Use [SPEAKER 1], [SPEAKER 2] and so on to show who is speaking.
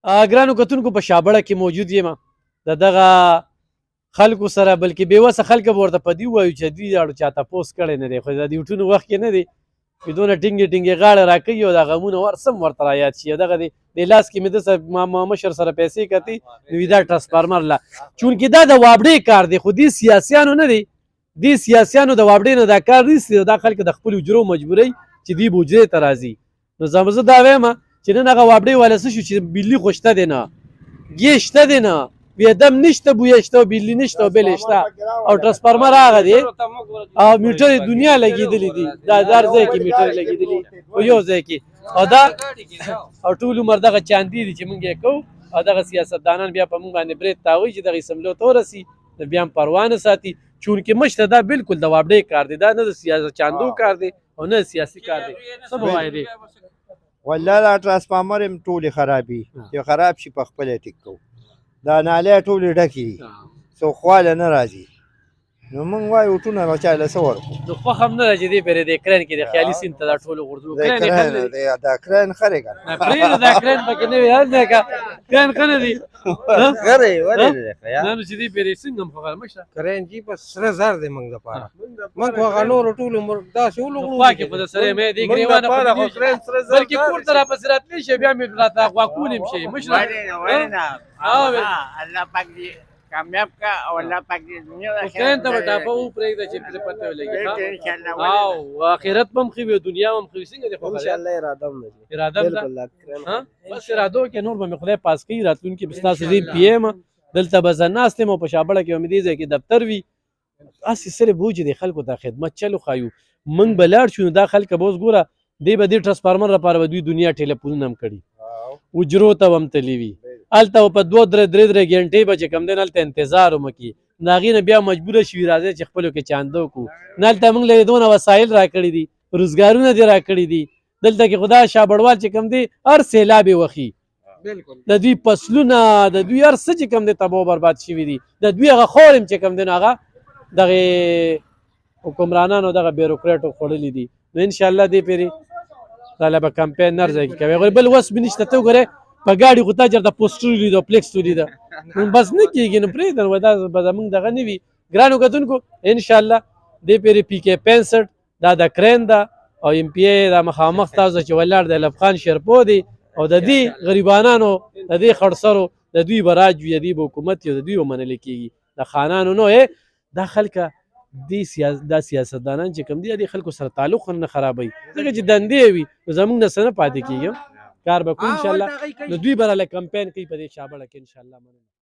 [SPEAKER 1] ګرانو کتونکو په شابړه کې موجود یم د دغه خلکو سره، بلکې بېوسه خلک به ورته په دې ووایو چې دوی دواړو چا تپوس کړی نه دی، خو د یوټونو وخت کې نه دی چې دونه ټینګې ټینګې غاړه راکوي او دا غمونه ورسم ورته رایاد شي. دغه د لاس کې مې ده سره مشر سره پیسې کتې نو دا ټرانسفارمر له چونکې دا د وابډې کار دی، خو دې سیاسیانو نه دی، دې سیاسیانو د وابډې نه دا کار نیسي. دا خلک د خپلو حجرو مجبوري چې دوی به حجرې ته راځي. نو زه دا وایم چې نن هغه وابډې والا څه شو چې بجلي خو شته دی نه، ګیس شته دی نه، بېدم نشته، بویه شته، بجلي نشته او بل شته، او ټرانسفارمر هغه دی او میټر دنیا لګېدلي دي، دا هر ځای کې میټر لګېدلي په یو ځای کې، او دا او ټول عمر دغه چاندي دي چې مونږ یې کوو، او دغه سیاستدانان بیا په مونږ باندې برید تاوي چې دغه اسمبلیو ته ورسي بیا هم پروا نه ساتي. چونکې مشته دا بالکل د وابډې کار دی، دا نه د سیاست چاندو کار دی او نه سیاسي کار دی. څه به وایې دی؟
[SPEAKER 2] والله دا ټرانسفارمر هم ټولې خرابي چې خراب شي په خپله ټیک کوو. دا نالۍ ټولې ډکې دي، څوک خواله نه راځي. نو موږ وایو وټونه به چاله څه ورکړو.
[SPEAKER 1] نو خوښ هم نه ده چې دې پرې د کرین کې د خیالي سیند ته دا ټولو غورځو.
[SPEAKER 2] دا کرین ښه دی که
[SPEAKER 1] نه؟ پرېږده دا کرین پکې نه وي، هر ځای که کرین ښه نه دی.
[SPEAKER 2] ښه دی ولې نه دی ښه
[SPEAKER 1] نه نو چې دې پرې څنګه هم خبره مشته
[SPEAKER 3] کرین جي په سره زر دی موږ دپاره. موږ خو هغه نورو ټولو داسې ولغړو
[SPEAKER 1] خوا کې په د سره مې دې ګرېوانه بلکې کور ته راپسې راتلی شي بیا مې راته غواکول هم شي مشره.
[SPEAKER 4] الله پاک دې کامیاب کا او الله پاک دې دنیا او
[SPEAKER 1] کرین ته به ټاپه وپرېږده چې پرې پته ولګي او آخرت به هم ښه وي او دنیا به هم ښه وي. څنګه دې خوښه
[SPEAKER 3] انشاءالله اراده هم ده
[SPEAKER 1] اراده هم ده بس ارادو کې نور به مې خدای پاس کوي. راتلونکي به ستاسو زه پي یم دلته به زه ناست یم او په شابړه کې به مې دې ځای کې دفتر وي. هسې صرف وو چې د خلکو ته خدمت چلو ښایو. موږ به لاړ شو نو دا خلک به اوس ګوره دې به دې ټرانسفارمر لپاره به دوی دنیا ټیلیفونونه هم کړي، حجرو ته به هم تللي وي، هلته به په 2-3 ګنټې به چې کوم دی هلته انتظار هم وکړي. نو هغې نه بیا مجبوره شوي راځئ چې خپلو کې چانده وکړو. نه هلته موږ له دونه وسایل راکړي دي، روزګارونه دې راکړي دي، دلته کې خو دا شابړوال چې کوم دی هر سیلاب یې وخي، د دوی فصلونه د دوی هر څه چې کوم دی تباه و برباد شوي دي، د دوی هغه خور هم چې کوم دی نو هغه دغې حکمرانانو دغه بیروکریټو خوړلي دي. نو انشاءالله دې پرې تاله به کمپین هر ځای کې کوي. بل وس به نشته. ته وګورې په ګاډي خو تا چېرته پوسټر ولید او فلیکس ولید نو بس نه کېږي. نو پرېږده نو دا به زمونږ دغه نه وي. ګرانو کتونکو انشاءالله دې پرې PK65 دا د کرین ده او MPA دا مخامخ تاسو چې ولاړ دی لبخان شیرپو دی او د دې غریبانانو د دې خړسرو د دوی به راج وي، د دوی به حکومت وي، د دوی به منلی کېږي، د خانانو نه. دا خلکه دا سیاستدانان چې کوم دي د خلکو سره تعلق نه خرابوي، ځکه چې دندې وي نو زموږ نه څه نه پاتې کېږي. کار به کوو انشاءالله. نو دوی به راله کمپین کوي په دې شابړه کې انشاءالله.